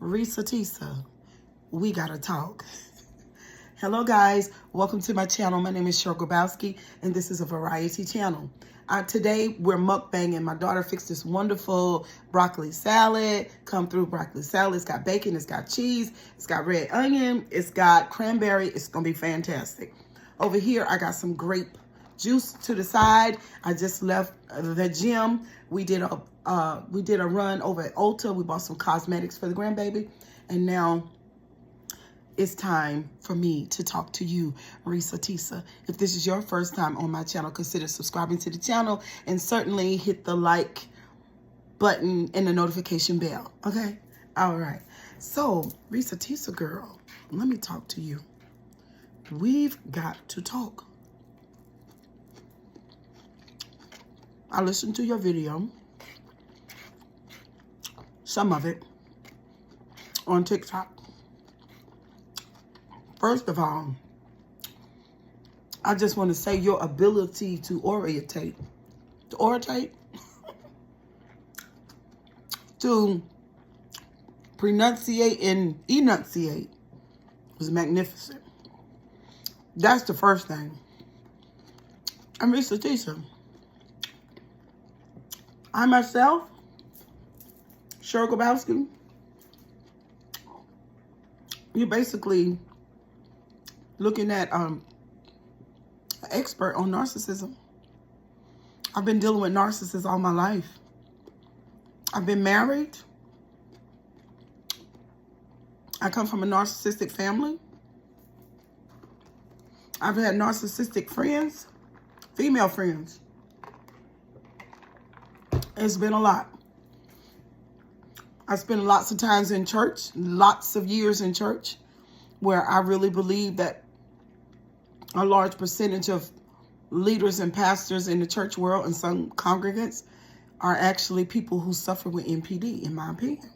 Reesa Tessa, we gotta talk. Hello guys, welcome to my channel. My name is Cheryl Grabowski and this is a variety channel. Today we're mukbanging. My daughter fixed this wonderful broccoli salad. Come through broccoli salad. It's got bacon, it's got cheese, it's got red onion, it's got cranberry. It's gonna be fantastic. Over here I got some grape juice to the side. I just left the gym. We did a run over at Ulta. We bought some cosmetics for the grandbaby, and now it's time for me to talk to you, Reesa Tessa. If this is your first time on my channel, consider subscribing to the channel and certainly hit the like button and the notification bell. Okay? All right. So, Reesa Tessa girl, let me talk to you. We've got to talk. I listened to your video, some of it, on TikTok. First of all, I just want to say your ability to orientate, to pronunciate and enunciate was magnificent. That's the first thing. I'm Reesa Tessa. I myself, Cheryl Grabowski, you're basically looking at an expert on narcissism. I've been dealing with narcissists all my life. I've been married. I come from a narcissistic family. I've had narcissistic friends, female friends. It's been a lot. I spent lots of times in church, lots of years in church, where I really believe that a large percentage of leaders and pastors in the church world and some congregants are actually people who suffer with NPD, in my opinion,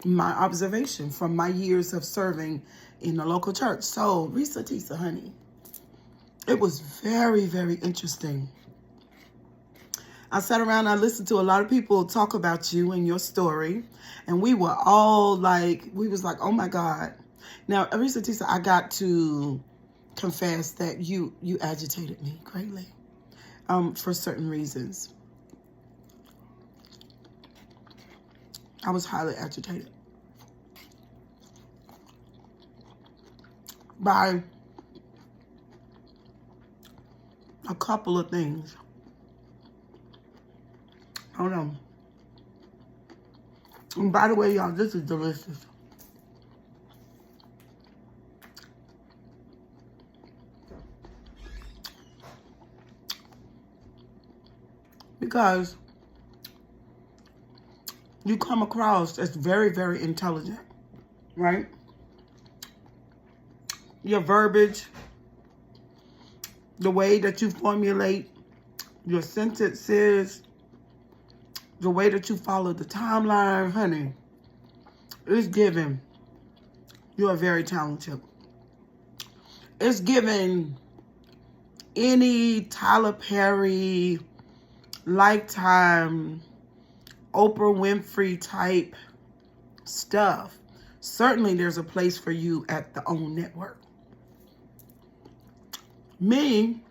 my observation from my years of serving in the local church. So, Reesa Tessa, honey, it was very, very interesting. I sat around, I listened to a lot of people talk about you and your story, and we were all like, oh my God. Now, Reesa Tessa, I got to confess that you agitated me greatly for certain reasons. I was highly agitated by a couple of things. Hold on. And by the way, y'all, this is delicious. Because you come across as very, very intelligent, right? Your verbiage, the way that you formulate your sentences, the way that you follow the timeline, honey, it's given. You are very talented. It's given any Tyler Perry, Lifetime, Oprah Winfrey type stuff. Certainly there's a place for you at the OWN network. Me,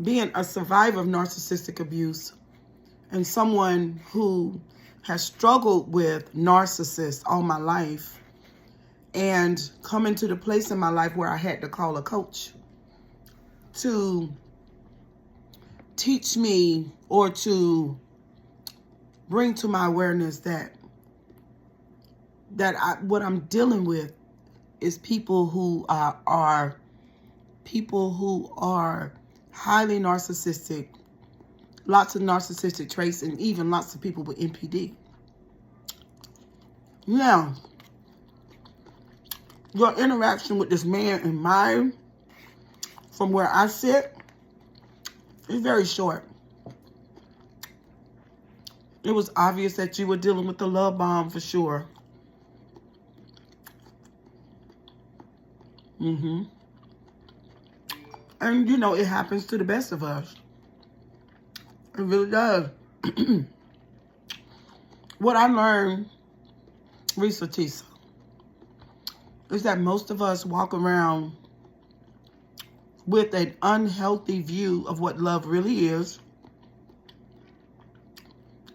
being a survivor of narcissistic abuse, and someone who has struggled with narcissists all my life, and coming to the place in my life where I had to call a coach to teach me or to bring to my awareness that what I'm dealing with is people who are highly narcissistic, lots of narcissistic traits, and even lots of people with NPD. Now, your interaction with this man and mine, from where I sit, is very short. It was obvious that you were dealing with the love bomb for sure. And, you know, it happens to the best of us. It really does. What I learned Reesa, Tessa, is that most of us walk around with an unhealthy view of what love really is.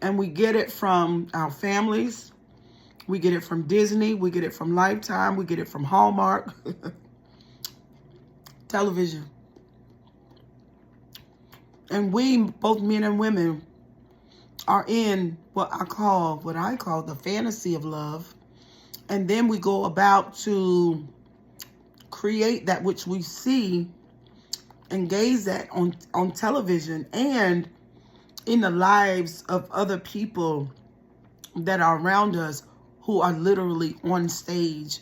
And we get it from our families. We get it from Disney. We get it from Lifetime. We get it from Hallmark. Television. And we, both men and women, are in what I call the fantasy of love. And then we go about to create that which we see and gaze at on television and in the lives of other people that are around us who are literally on stage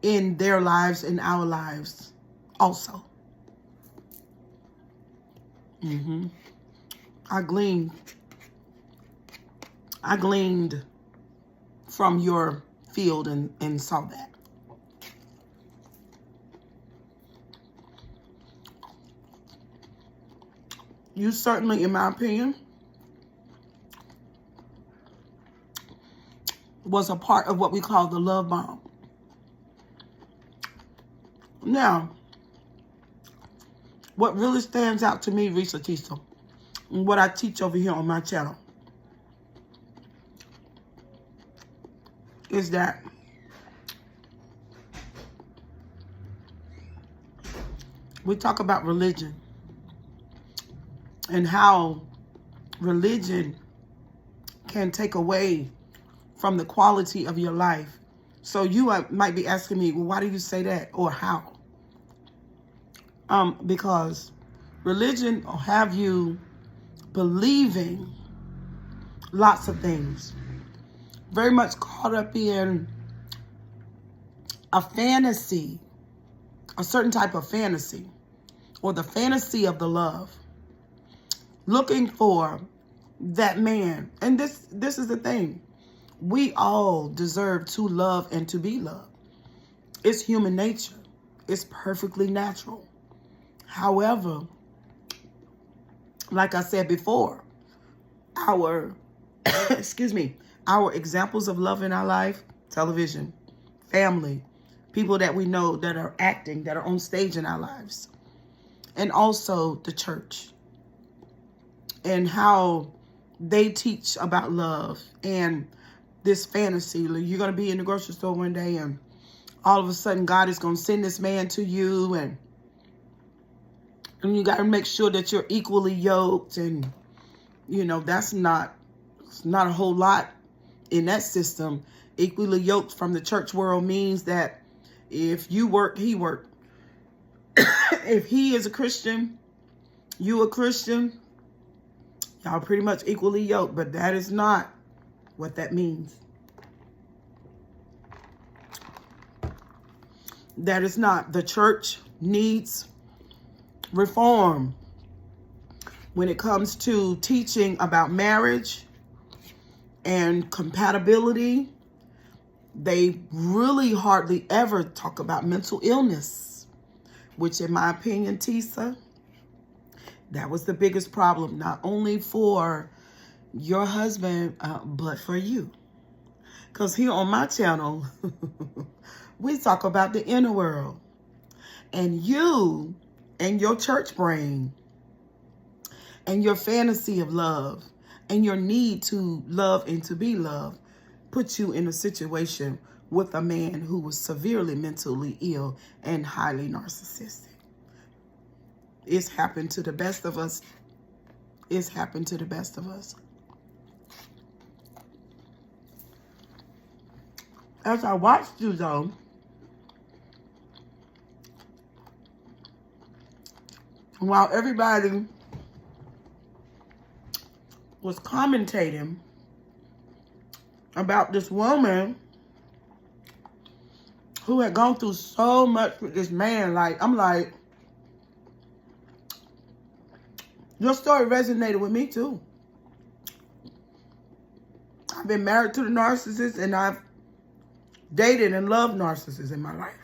in their lives and our lives also. I gleaned from your field and saw that. You certainly, in my opinion, was a part of what we call the love bomb. Now, what really stands out to me, Reesa, Tessa, and what I teach over here on my channel, is that we talk about religion and how religion can take away from the quality of your life. So you might be asking me, well, why do you say that, or how? Because religion will have you believing lots of things, very much caught up in a fantasy, a certain type of fantasy, or the fantasy of the love, looking for that man. And this is the thing. We all deserve to love and to be loved. It's human nature. It's perfectly natural. However, like I said before, our, our examples of love in our life, television, family, people that we know that are acting, that are on stage in our lives, and also the church, and how they teach about love and this fantasy. You're going to be in the grocery store one day and all of a sudden God is going to send this man to you, and you got to make sure that you're equally yoked. And, you know, it's not a whole lot in that system. Equally yoked from the church world means that if you work, he worked. If he is a Christian, you a Christian, y'all pretty much equally yoked. But that is not what that means. That is not. The church needs reform when it comes to teaching about marriage and compatibility. They really hardly ever talk about mental illness, which in my opinion, Tessa, that was the biggest problem, not only for your husband, but for you. Because here on my channel, we talk about the inner world. And you and your church brain and your fantasy of love and your need to love and to be loved put you in a situation with a man who was severely mentally ill and highly narcissistic. It's happened to the best of us. It's happened to the best of us. As I watched you, though, while everybody was commentating about this woman who had gone through so much with this man, I'm like, your story resonated with me too. I've been married to the narcissist, and I've dated and loved narcissists in my life.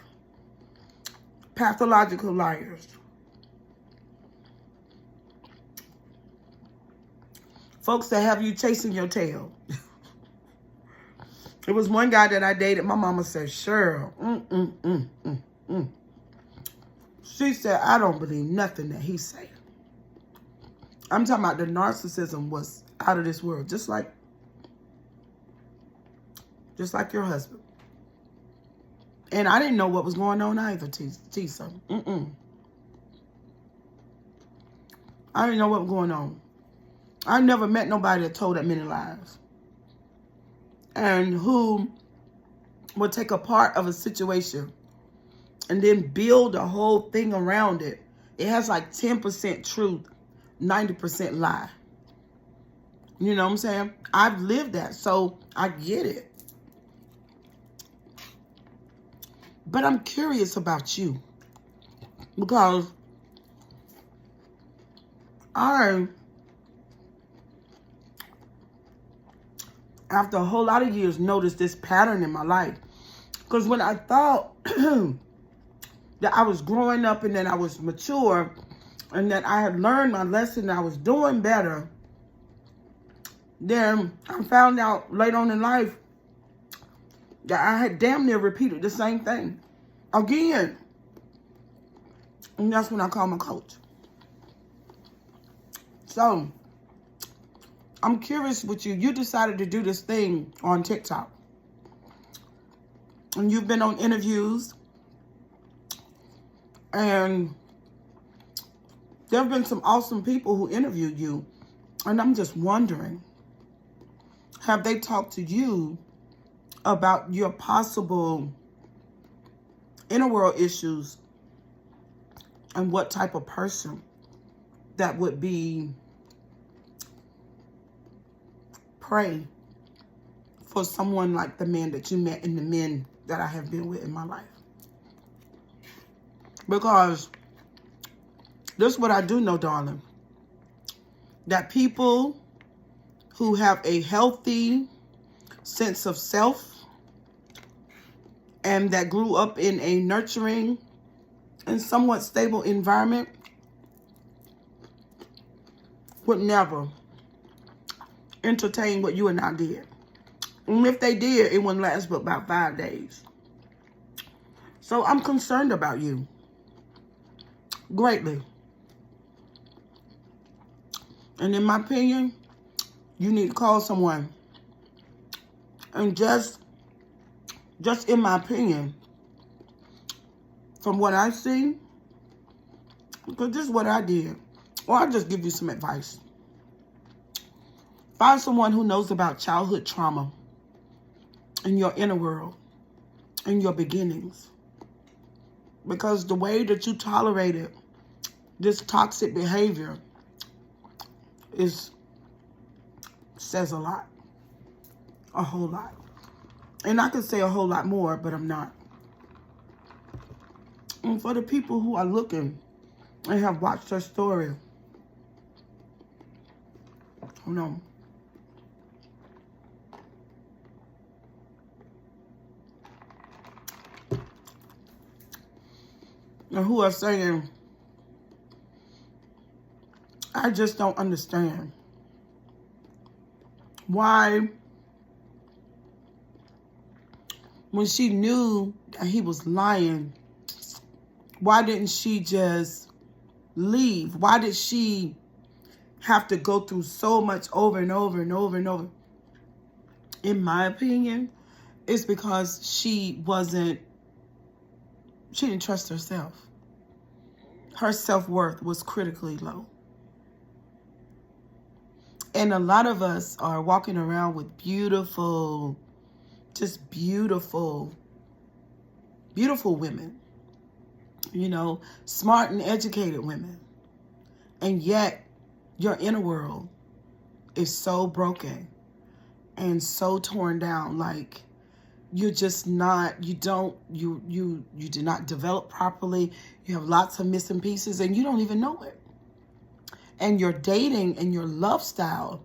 Pathological liars. Folks that have you chasing your tail. It was one guy that I dated. My mama said, Cheryl, She said, I don't believe nothing that he said. I'm talking about the narcissism was out of this world. Just like your husband. And I didn't know what was going on either, Tessa. I didn't know what was going on. I never met nobody that told that many lies. And who would take a part of a situation and then build a whole thing around it. It has like 10% truth, 90% lie. You know what I'm saying? I've lived that, so I get it. But I'm curious about you. Because after a whole lot of years, noticed this pattern in my life. Because when I thought that I was growing up and that I was mature and that I had learned my lesson, I was doing better, then I found out later on in life that I had damn near repeated the same thing again. And that's when I called my coach. So, I'm curious with you. You decided to do this thing on TikTok. And you've been on interviews. And there have been some awesome people who interviewed you. And I'm just wondering, have they talked to you about your possible inner world issues and what type of person that would be prey for someone like the man that you met and the men that I have been with in my life? Because this is what I do know, darling. That people who have a healthy sense of self and that grew up in a nurturing and somewhat stable environment would never entertain what you and I did. And if they did, it wouldn't last but about 5 days. So I'm concerned about you. Greatly. And in my opinion, you need to call someone. And just in my opinion, from what I see, because this is what I did. Or I'll just give you some advice. Find someone who knows about childhood trauma in your inner world, in your beginnings. Because the way that you tolerated this toxic behavior says a lot. A whole lot. And I could say a whole lot more, but I'm not. And for the people who are looking and have watched her story, hold on. And who are saying, I just don't understand why, when she knew that he was lying, why didn't she just leave? Why did she have to go through so much over and over and over and over? In my opinion, it's because she didn't trust herself. Her self-worth was critically low. And a lot of us are walking around with beautiful, just beautiful, beautiful women. You know, smart and educated women. And yet, your inner world is so broken and so torn down. Like, you're just not, you did not develop properly. You have lots of missing pieces and you don't even know it. And your dating and your love style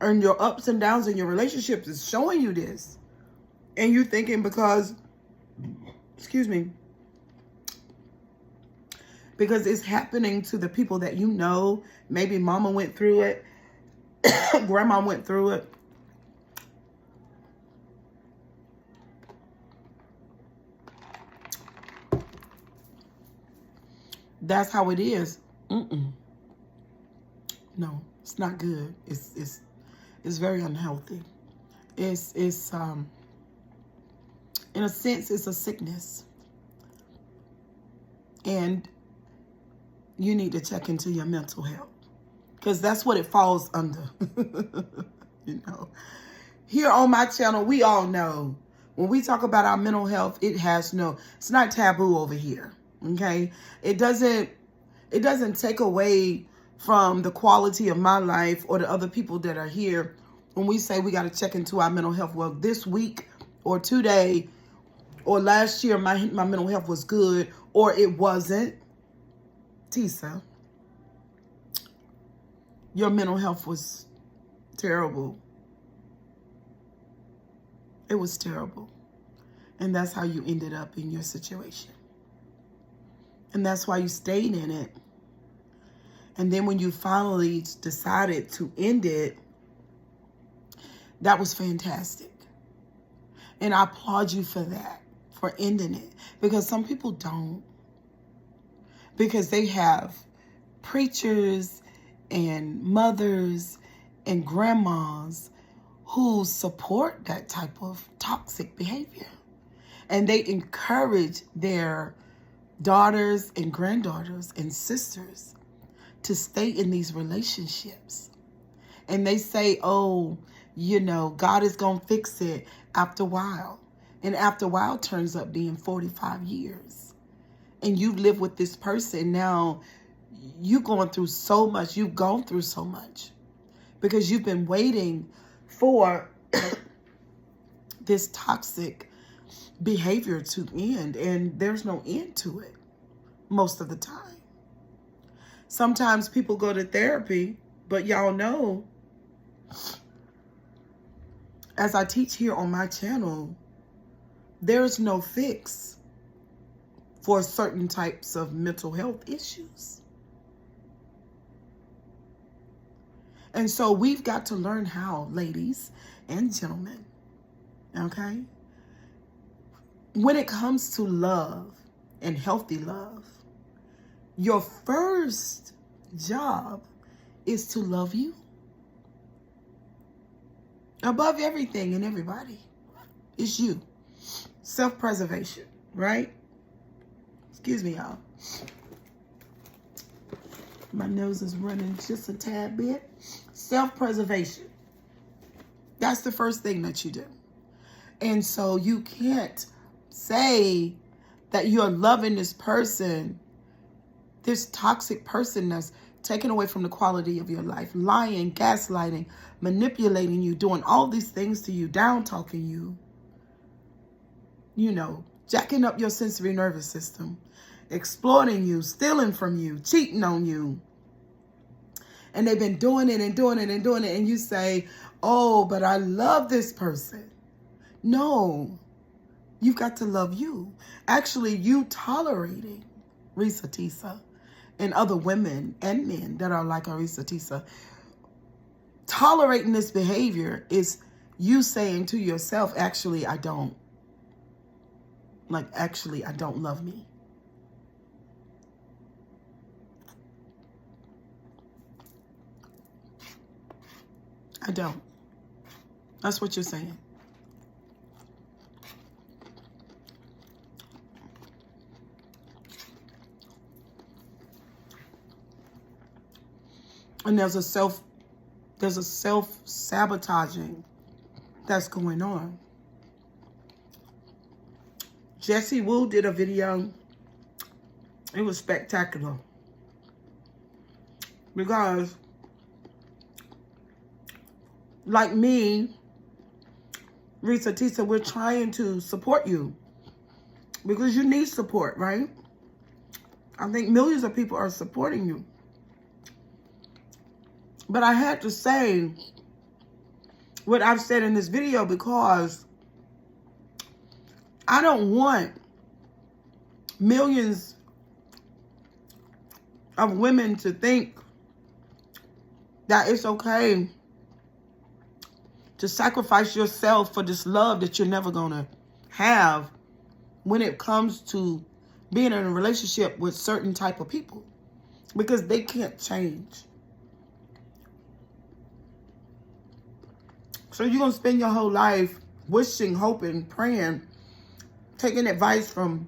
and your ups and downs in your relationships is showing you this. And you're thinking because it's happening to the people that you know. Maybe mama went through it. Grandma went through it. that's how it is. No, it's not good. It's very unhealthy. It's in a sense, it's a sickness. And you need to check into your mental health, because that's what it falls under. You know, here on my channel, we all know when we talk about our mental health, it's not taboo over here. Okay. It doesn't take away from the quality of my life or the other people that are here when we say we got to check into our mental health. Well, this week or today or last year, my mental health was good, or it wasn't. Tessa, your mental health was terrible. It was terrible. And that's how you ended up in your situation. And that's why you stayed in it. And then when you finally decided to end it, that was fantastic. And I applaud you for that, for ending it. Because some people don't. Because they have preachers and mothers and grandmas who support that type of toxic behavior. And they encourage their daughters and granddaughters and sisters to stay in these relationships. And they say, oh, you know, God is going to fix it after a while. And after a while turns up being 45 years. And you live with this person. Now, you're going through so much. You've gone through so much. Because you've been waiting for this toxic behavior to end. And there's no end to it most of the time. Sometimes people go to therapy, but y'all know, as I teach here on my channel, there's no fix for certain types of mental health issues. And so we've got to learn how, ladies and gentlemen, okay? When it comes to love and healthy love, your first job is to love you. Above everything and everybody. It's you. Self-preservation, right? Excuse me, y'all. My nose is running just a tad bit. Self-preservation. That's the first thing that you do. And so you can't say that you're loving this person, this toxic person that's taking away from the quality of your life, lying, gaslighting, manipulating you, doing all these things to you, down-talking you, you know, jacking up your sensory nervous system, exploiting you, stealing from you, cheating on you. And they've been doing it and doing it and doing it. And you say, oh, but I love this person. No, you've got to love you. Actually, you tolerating Reesa, Tessa, and other women and men that are like Reesa, Tessa, tolerating this behavior is you saying to yourself, actually, I don't. Like, actually, I don't love me. I don't. That's what you're saying. And there's a self-sabotaging that's going on. Jesse Wu did a video. It was spectacular. Because, like me, Reesa, Tessa, we're trying to support you. Because you need support, right? I think millions of people are supporting you. But I had to say what I've said in this video because I don't want millions of women to think that it's okay to sacrifice yourself for this love that you're never going to have when it comes to being in a relationship with certain type of people because they can't change. So you're going to spend your whole life wishing, hoping, praying, taking advice from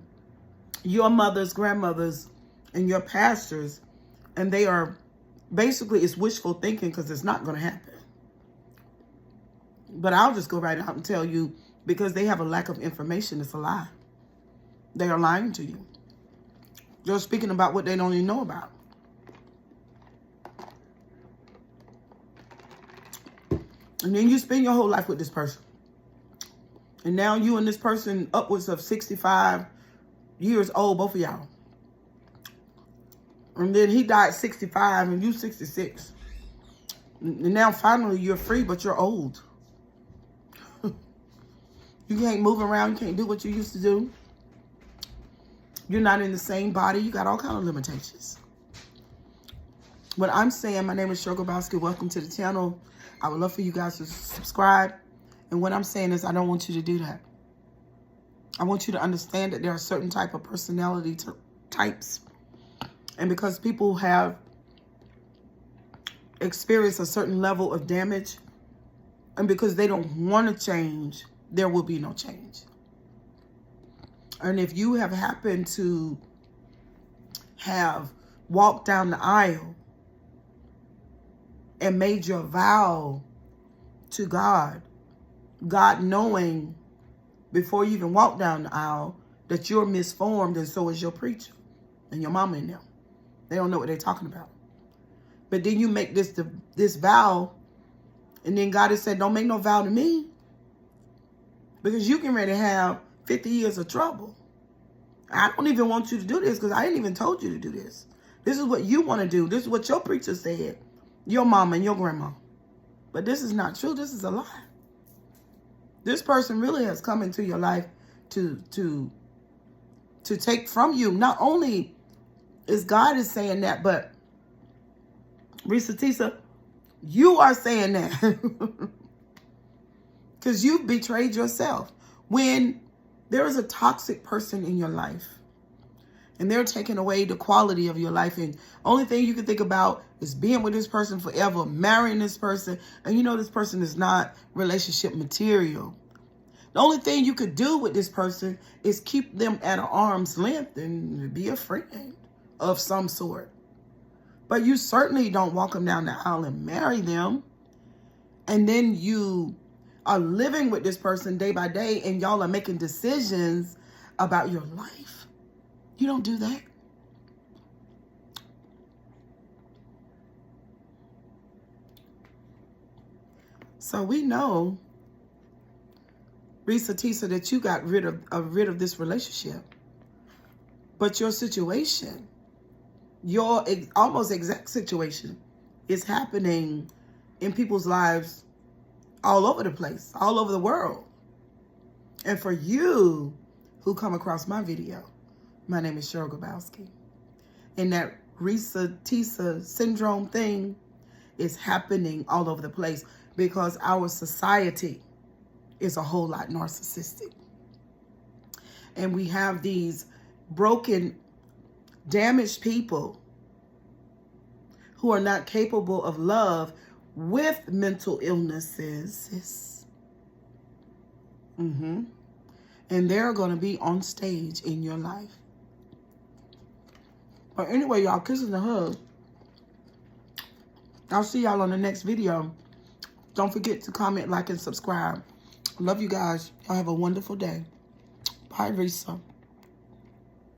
your mothers, grandmothers, and your pastors, and they are basically, it's wishful thinking because it's not going to happen. But I'll just go right out and tell you, because they have a lack of information, it's a lie. They are lying to you. They're speaking about what they don't even know about. And then you spend your whole life with this person. And now you and this person upwards of 65 years old, both of y'all. And then he died 65 and you 66. And now finally you're free, but you're old. You can't move around. You can't do what you used to do. You're not in the same body. You got all kinds of limitations. What I'm saying, my name is Cheryl Grabowski. Welcome to the channel. I would love for you guys to subscribe. And what I'm saying is I don't want you to do that. I want you to understand that there are certain type of personality types. And because people have experienced a certain level of damage, and because they don't want to change, there will be no change. And if you have happened to have walked down the aisle and made your vow to God, God knowing before you even walk down the aisle that you're misformed, and so is your preacher and your mama and them. They don't know what they're talking about. But then you make this vow, and then God has said, don't make no vow to me, because you can ready to have 50 years of trouble. I don't even want you to do this because I ain't even told you to do this. This is what you want to do. This is what your preacher said, your mama and your grandma. But this is not true. This is a lie. This person really has come into your life to take from you. Not only is God is saying that, but Reesa, Tessa, you are saying that. Because you've betrayed yourself. When there is a toxic person in your life and they're taking away the quality of your life, and only thing you can think about is being with this person forever, marrying this person, and you know this person is not relationship material. The only thing you could do with this person is keep them at an arm's length and be a friend of some sort. But you certainly don't walk them down the aisle and marry them. And then you are living with this person day by day and y'all are making decisions about your life. You don't do that. So we know, Reesa, Tessa, that you got rid of this relationship. But your situation, your almost exact situation, is happening in people's lives all over the place, all over the world. And for you who come across my video, my name is Cheryl Grabowski. And that Reesa, Tessa syndrome thing is happening all over the place because our society is a whole lot narcissistic. And we have these broken, damaged people who are not capable of love with mental illnesses. And they're going to be on stage in your life. But anyway, y'all, kisses and hugs. I'll see y'all on the next video. Don't forget to comment, like, and subscribe. Love you guys. Y'all have a wonderful day. Bye, Reesa.